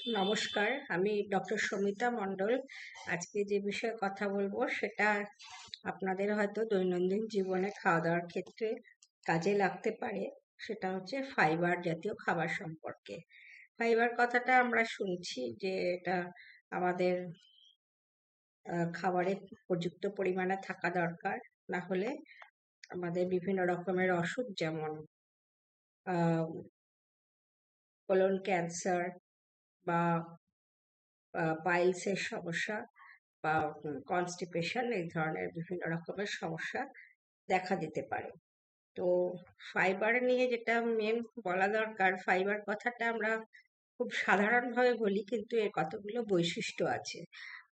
নমস্কার, আমি ডক্টর সমিতা মণ্ডল। আজকে যে বিষয়ে কথা বলবো সেটা আপনাদের হয়তো দৈনন্দিন জীবনে খাওয়া দাওয়ার ক্ষেত্রে কাজে লাগতে পারে। সেটা হচ্ছে ফাইবার জাতীয় খাবার সম্পর্কে। ফাইবার কথাটা আমরা শুনছি যে এটা আমাদের খাবারে পর্যাপ্ত পরিমাণে থাকা দরকার, না হলে আমাদের বিভিন্ন রকমের অসুখ যেমন কোলন ক্যান্সার বা পাইলসের সমস্যা বা কনস্টিপেশন, এই ধরনের বিভিন্ন রকমের সমস্যা দেখা দিতে পারে। তো ফাইবার নিয়ে যেটা মেন বলা দরকার, ফাইবার কথাটা আমরা খুব সাধারণভাবে বলি, কিন্তু এর কতগুলো বৈশিষ্ট্য আছে।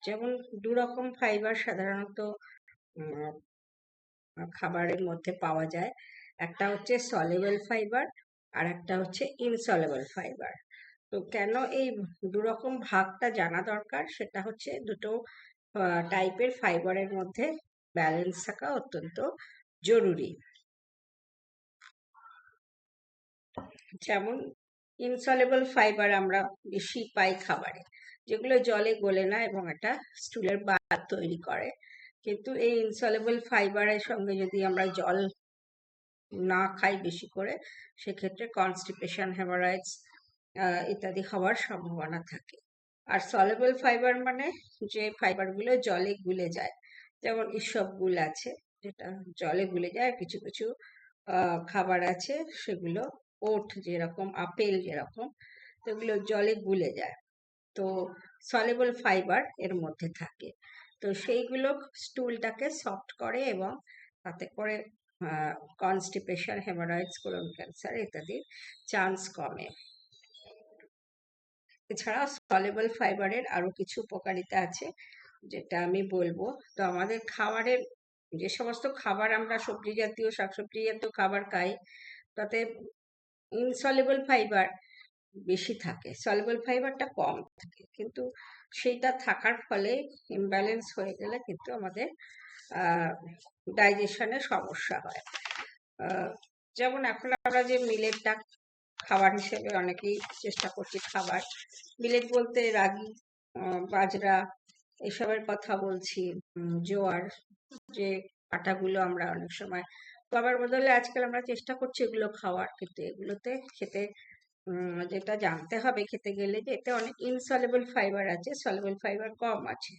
যেমন দু রকম ফাইবার সাধারণত উম, খাবারের মধ্যে পাওয়া যায়। একটা হচ্ছে সলিউবল ফাইবার আর একটা হচ্ছে ইনসলিউবল ফাইবার। তো কেন এই দু রকম ভাগটা জানা দরকার, সেটা হচ্ছে দুটো টাইপের ফাইবারের মধ্যে ব্যালেন্স থাকা অত্যন্ত জরুরি। যেমন ইনসলিউবল ফাইবার আমরা বেশি পাই খাবারে, যেগুলো জলে গলে না এবং একটা স্টুলের বাত তৈরি করে। কিন্তু এই ইনসলিউবল ফাইবারের সঙ্গে যদি আমরা জল না খাই বেশি করে, সেক্ষেত্রে কনস্টিপেশন, হেমারয়েডস ইত্যাদি হওয়ার সম্ভাবনা থাকে। আর সলিউবল ফাইবার মানে যে ফাইবারগুলো জলে গুলে যায়, যেমন ইসবগুল আছে যেটা জলে গুলে যায়, কিছু কিছু খাবার আছে সেগুলো, ওট যেরকম, আপেল যেরকম, সেগুলো জলে গুলে যায়। তো সলিউবল ফাইবার এর মধ্যে থাকে। তো সেইগুলো স্টুলটাকে সফট করে এবং তাতে করে কনস্টিপেশন, হেমারয়েডস, কোলন ক্যান্সার ইত্যাদির চান্স কমে। এছাড়া সলিউবল ফাইবারের আরো কিছু উপকারিতা আছে যেটা আমি বলবো। তো আমাদের খাবারের যে সমস্ত খাবার আমরা সবজি জাতীয়, শাকসবজি জাতীয় খাবার খাই, তাতে ইনসলিউবল ফাইবার বেশি থাকে, সলিউবল ফাইবারটা কম থাকে। কিন্তু সেইটা থাকার ফলে ইমব্যালেন্স হয়ে গেলে কিন্তু আমাদের ডাইজেশনে সমস্যা হয়। যেমন এখন আমরা যে মিলেটটা খাবার হিসেবে অনেকেই চেষ্টা করছি খাবার, মিলেট বলতে রাগি, বাজরা এসবের কথা বলছি, জোয়ার, যে আটাগুলো আমরা অনেক সময় খাবার বদলে আজকাল আমরা চেষ্টা করছি এগুলো খাওয়ার, কিন্তু এগুলোতে খেতে যেটা জানতে হবে খেতে গেলে, যে এতে অনেক ইনসলিউবল ফাইবার আছে, সলিউবল ফাইবার কম আছে।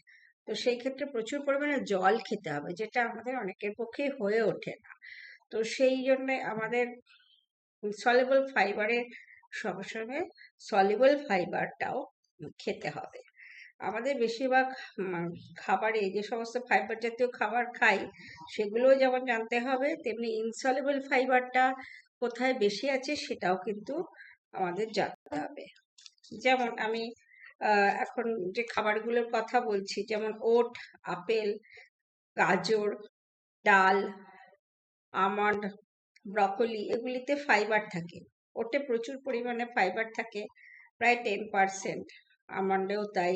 তো সেই ক্ষেত্রে প্রচুর পরিমাণে জল খেতে হবে, যেটা আমাদের অনেকের পক্ষে হয়ে ওঠে না। তো সেই জন্য আমাদের সলিউবল ফাইবারের সঙ্গে সঙ্গে সলিউবল ফাইবারটাও খেতে হবে। আমাদের বেশিরভাগ খাবারে যে সমস্ত ফাইবার জাতীয় খাবার খাই, সেগুলোও যেমন জানতে হবে, তেমনি ইনসলিউবল ফাইবারটা কোথায় বেশি আছে সেটাও কিন্তু আমাদের জানতে হবে। যেমন আমি এখন যে খাবারগুলোর কথা বলছি, যেমন ওট, আপেল, গাজর, ডাল, আমন্ড, ব্রকলি, এগুলিতে ফাইবার থাকে। ওটে প্রচুর পরিমাণে ফাইবার থাকে, প্রায় 10%, আমন্ডেও তাই,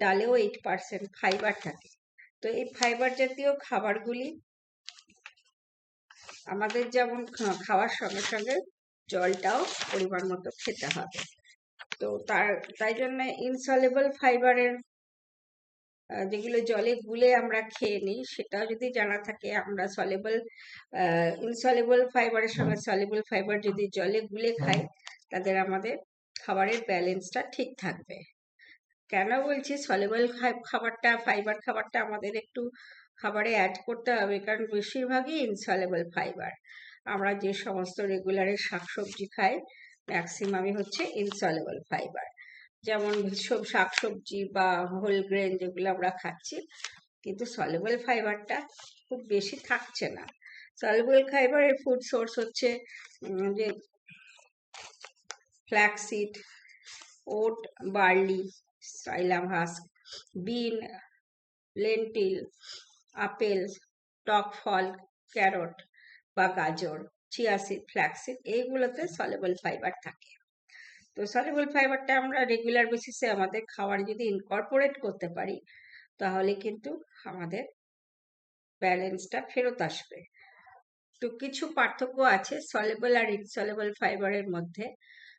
ডালেও 8% ফাইবার থাকে। তো এই ফাইবার জাতীয় খাবারগুলি আমাদের যেমন খাওয়ার সঙ্গে সঙ্গে জলটাও পরিমাণ মতো খেতে হবে। তো তাই জন্য ইনসলিউবল ফাইবারের যেগুলো জলে গুলে আমরা খেয়ে নিই, সেটাও যদি জানা থাকে, আমরা ইনসলিউবল ফাইবারের সঙ্গে সলিউবল ফাইবার যদি জলে গুলে খাই, তাদের আমাদের খাবারের ব্যালেন্সটা ঠিক থাকবে। কেন বলছি সলিউবল ফাইবার খাবারটা আমাদের একটু খাবারে অ্যাড করতে হবে, কারণ বেশিরভাগই ইনসলিউবল ফাইবার। আমরা যে সমস্ত রেগুলারে শাকসবজি খাই, ম্যাক্সিমামই হচ্ছে ইনসলিউবল ফাইবার। যেমন সব শাকসবজি বা হোল গ্রেন যেগুলো আমরা খাচ্ছি, কিন্তু সলিউবল ফাইবারটা খুব বেশি থাকছে না। সলিউবল ফাইবারের ফুড সোর্স হচ্ছে যে ফ্ল্যাক্সিড, ওট, বার্লি, সাইলাম হাস্ক, বিন, লেন্টিল, আপেল, টক ফল, ক্যারট বা গাজর, চিয়া সিড, ফ্ল্যাক্সিড, এইগুলোতে সলিউবল ফাইবার থাকে। তো সলিউবল ফাইবারটা আমরা রেগুলার বেসিসে আমাদের খাবারে যদি ইনকর্পোরেট করতে পারি, তাহলে কিন্তু আমাদের ব্যালেন্সটা ফেরত আসবে। তো কিছু পার্থক্য আছে সলিউবল আর ইনসলিউবল ফাইবারের মধ্যে।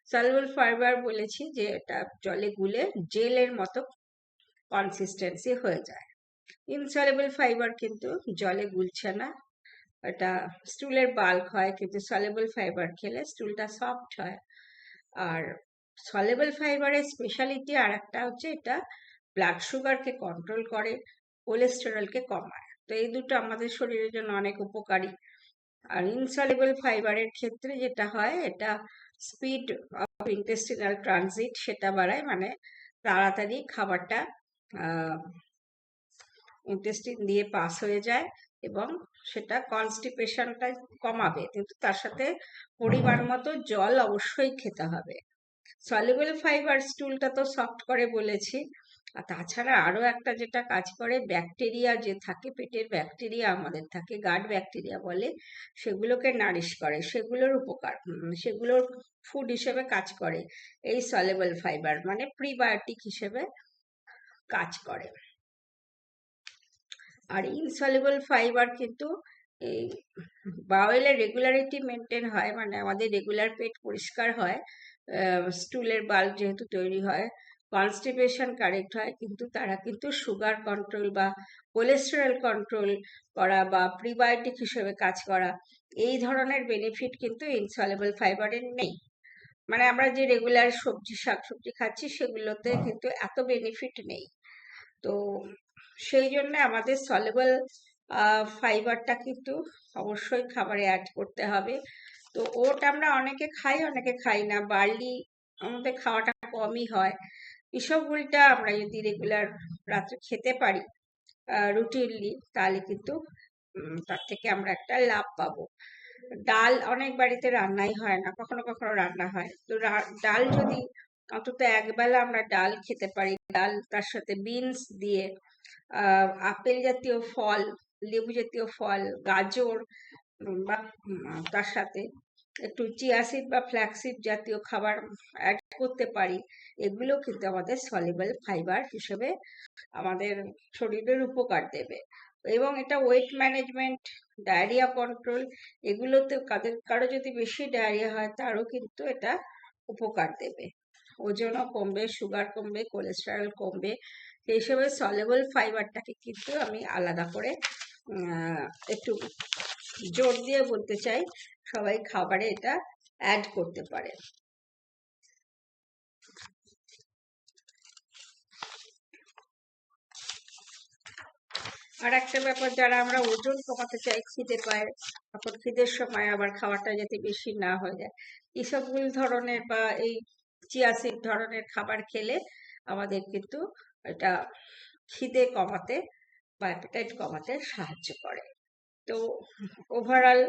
সলিউবল ফাইবার বলেছি যে এটা জলে গুলে জেলের মতো কনসিস্টেন্সি হয়ে যায়। ইনসলিউবল ফাইবার কিন্তু জলে গুলছে না, এটা স্টুলের বাল্ক হয়, কিন্তু সলিউবল ফাইবার খেলে স্টুলটা সফট হয়। আর সলিউবল ফাইবারের স্পেশালিটি আর একটা হচ্ছে এটা ব্লাড সুগারকে কন্ট্রোল করে, কোলেস্টেরলকে কমায়। তো এই দুটো আমাদের শরীরের জন্য অনেক উপকারী। আর ইনসলিউবল ফাইবারের ক্ষেত্রে যেটা হয়, এটা স্পিড অফ ইন্টেস্টিনাল ট্রানজিট সেটা বাড়ায়, মানে তাড়াতাড়ি খাবারটা ইন্টেস্টিন দিয়ে পাস হয়ে যায় এবং সেটা কনস্টিপেশনটা কমাবে, কিন্তু তার সাথে পরিমাণ মতো জল অবশ্যই খেতে হবে। সলিউবল ফাইবার স্টুলটা তো সফট করে বলেছি, আর তাছাড়া আরো একটা যেটা কাজ করে, ব্যাকটেরিয়া যে থাকে, পেটের ব্যাকটেরিয়া আমাদের থাকে, গাট ব্যাকটেরিয়া বলে, সেগুলোকে নারিশ করে, সেগুলোর উপকার, সেগুলোর ফুড হিসেবে কাজ করে এই সলিউবল ফাইবার, মানে প্রিবায়োটিক হিসেবে কাজ করে। আর ইনসলিউবল ফাইবার কিন্তু এই বাওয়েলের রেগুলারিটি মেনটেন হয়, মানে আমাদের রেগুলার পেট পরিষ্কার হয়, স্টুলের বাল্ব যেহেতু তৈরি হয়, কনস্টিপেশন কারেক্ট হয়, কিন্তু তারা কিন্তু সুগার কন্ট্রোল বা কোলেস্টেরল কন্ট্রোল করা বা প্রিবায়োটিক হিসেবে কাজ করা, এই ধরনের বেনিফিট কিন্তু ইনসলিউবল ফাইবারের নেই। মানে আমরা যে রেগুলার সবজি শাকসবজি খাচ্ছি সেগুলোতে কিন্তু এত বেনিফিট নেই। তো সেই জন্য আমাদের সলিউবল ফাইবারটা কিন্তু অবশ্যই খাবারে অ্যাড করতে হবে। তো ওট আমরা অনেকে খাই, অনেকে খাই না, বার্লি আমাদের খাওয়াটা কমই হয়। ইসবগুলটা আমরা যদি রেগুলার রাত্রে খেতে পারি রুটিনলি, তাহলে কিন্তু তার থেকে আমরা একটা লাভ পাবো। ডাল অনেক বাড়িতে রান্নাই হয় না, কখনো কখনো রান্না হয়, তো ডাল যদি অন্তত একবেলা আমরা ডাল খেতে পারি, ডাল তার সাথে বিনস দিয়ে, আপেল জাতীয় ফল, লেবু জাতীয় ফল, গাজর, বা তার সাথে একটু চিয়া সিড বা ফ্ল্যাক্সিড জাতীয় খাবার অ্যাড করতে পারি, এগুলো কিন্তু আমাদের সলিউবল ফাইবার হিসেবে আমাদের শরীরের উপকার দেবে। এবং এটা ওয়েট ম্যানেজমেন্ট, ডায়রিয়া কন্ট্রোল, এগুলোতে কারো যদি বেশি ডায়রিয়া হয় তারও কিন্তু এটা উপকার দেবে, ওজনও কমবে, সুগার কমবে, কোলেস্টেরল কমবে। সেই হিসেবে সলিউবল ফাইবারটাকে কিন্তু আমি আলাদা করে একটু জোর দিয়ে বলতে চাই, সবাই খাবারে এটা অ্যাড করতে পারে। আর একটা ব্যাপার, যারা আমরা ওজন কমাতে চাই, খিদে পায়, তখন খিদের সময় আবার খাবারটা যাতে বেশি না হয়ে যায়, এসবগুলো ধরনের বা এই চিয়া সিড ধরনের খাবার খেলে আমাদের কিন্তু এটা খিদে কমাতে বা অ্যাপেটাইট কমাতে সাহায্য করে। তো ওভারঅল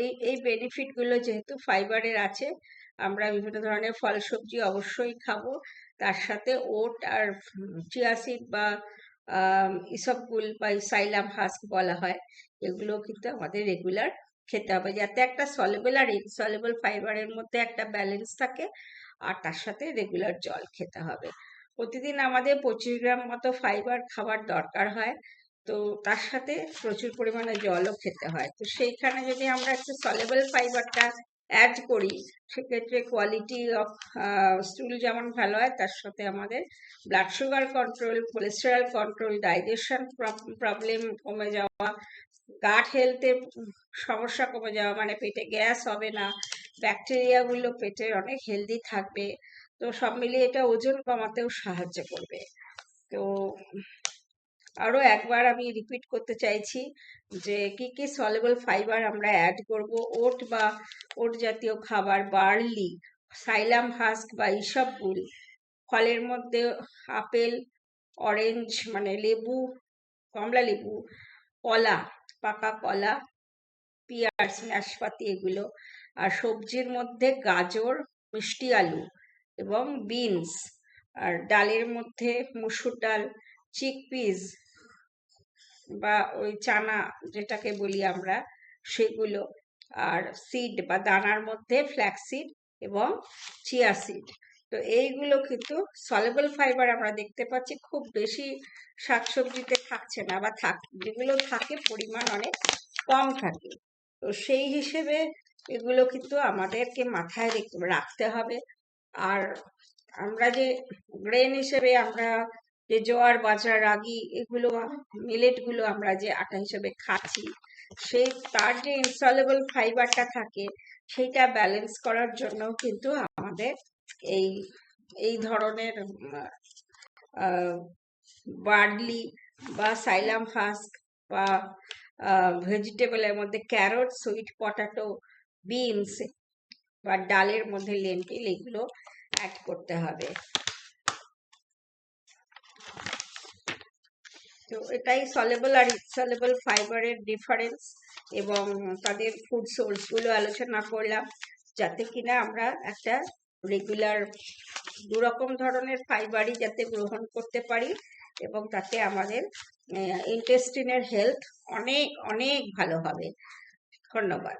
এই এই বেনিফিট গুলো যেহেতু ফাইবারের আছে, আমরা বিভিন্ন ধরনের ফল সবজি অবশ্যই খাবো, তার সাথে ওট আর চিয়া সিড বা ইসবগুল বা সাইলাম হাস্ক বলা হয়, এগুলো কিন্তু আমাদের রেগুলার খেতে হবে, যাতে একটা সলিউবল আর ইনসলিউবল ফাইবারের মধ্যে একটা ব্যালেন্স থাকে। আর তার সাথে রেগুলার জল খেতে হবে। প্রতিদিন আমাদের 25 গ্রাম মতো ফাইবার খাবার দরকার হয়, তো তার সাথে প্রচুর পরিমাণে জলও খেতে হয়। তো সেইখানে যদি আমরা একটু সলিউবল ফাইবারটা অ্যাড করি, সেক্ষেত্রে কোয়ালিটি অফ স্টুল যেমন ভালো হয়, তার সাথে আমাদের blood sugar control, cholesterol control, digestion problem কমে যাওয়া, গাট হেলথের সমস্যা কমে যাওয়া, মানে পেটে গ্যাস হবে না, ব্যাকটেরিয়া গুলো পেটের অনেক হেলদি থাকবে। তো সব মিলিয়ে এটা ওজন কমাতেও সাহায্য করবে। তো আরো একবার আমি রিপিট করতে চাইছি যে কি কি সলিউবল ফাইবার আমরা অ্যাড করব। ওট বা ওট জাতীয় খাবার, বার্লি, সাইলাম হাস্ক বা ইসবগুল, ফলের মধ্যে আপেল, অরেঞ্জ মানে লেবু, কমলা লেবু, কলা, পাকা কলা, পিয়ার্স, নাশপাতি, এগুলো। আর সবজির মধ্যে গাজর, মিষ্টি আলু এবং বিনস। আর ডালের মধ্যে মসুর ডাল, চিকপিস বা ওই চানা যেটাকে বলি আমরা, সেগুলো। আর সিড বা দানার মধ্যে ফ্ল্যাক্সিড এবং চিয়া সিড। তো এইগুলো কিন্তু সলিউবল ফাইবার আমরা দেখতে পাচ্ছি খুব বেশি শাকসবজিতে থাকছে না, বা যেগুলো থাকে পরিমাণ অনেক কম থাকে। তো সেই হিসেবে এগুলো কিন্তু আমাদেরকে মাথায় রাখতে হবে। আর আমরা যে গ্রেন হিসেবে আমরা যে জোয়ার বাজরা রাগি এগুলো মিলেট গুলো আমরা যে আটা হিসেবে খাচ্ছি, সেই তার যে ইনসলেবল ফাইবারটা থাকে সেইটা ব্যালেন্স করার জন্য কিন্তু আমাদের এই এই ধরনের বার্লি বা সাইলাম ফাস্ক বা ভেজিটেবলের মধ্যে ক্যারট, সুইট পটাটো, বিনস বা ডালের মধ্যে লেন্টিল এগুলো অ্যাড করতে হবে। তো এটাই সলেবল আর ইনসলেবল ফাইবারের ডিফারেন্স এবং তাদের ফুড সোর্স গুলো আলোচনা করলাম, যাতে কিনা আমরা একটা রেগুলার দুরকম ধরনের ফাইবারই যাতে গ্রহণ করতে পারি এবং তাতে আমাদের ইন্টেস্টিনের হেলথ অনেক অনেক ভালো হবে। ধন্যবাদ।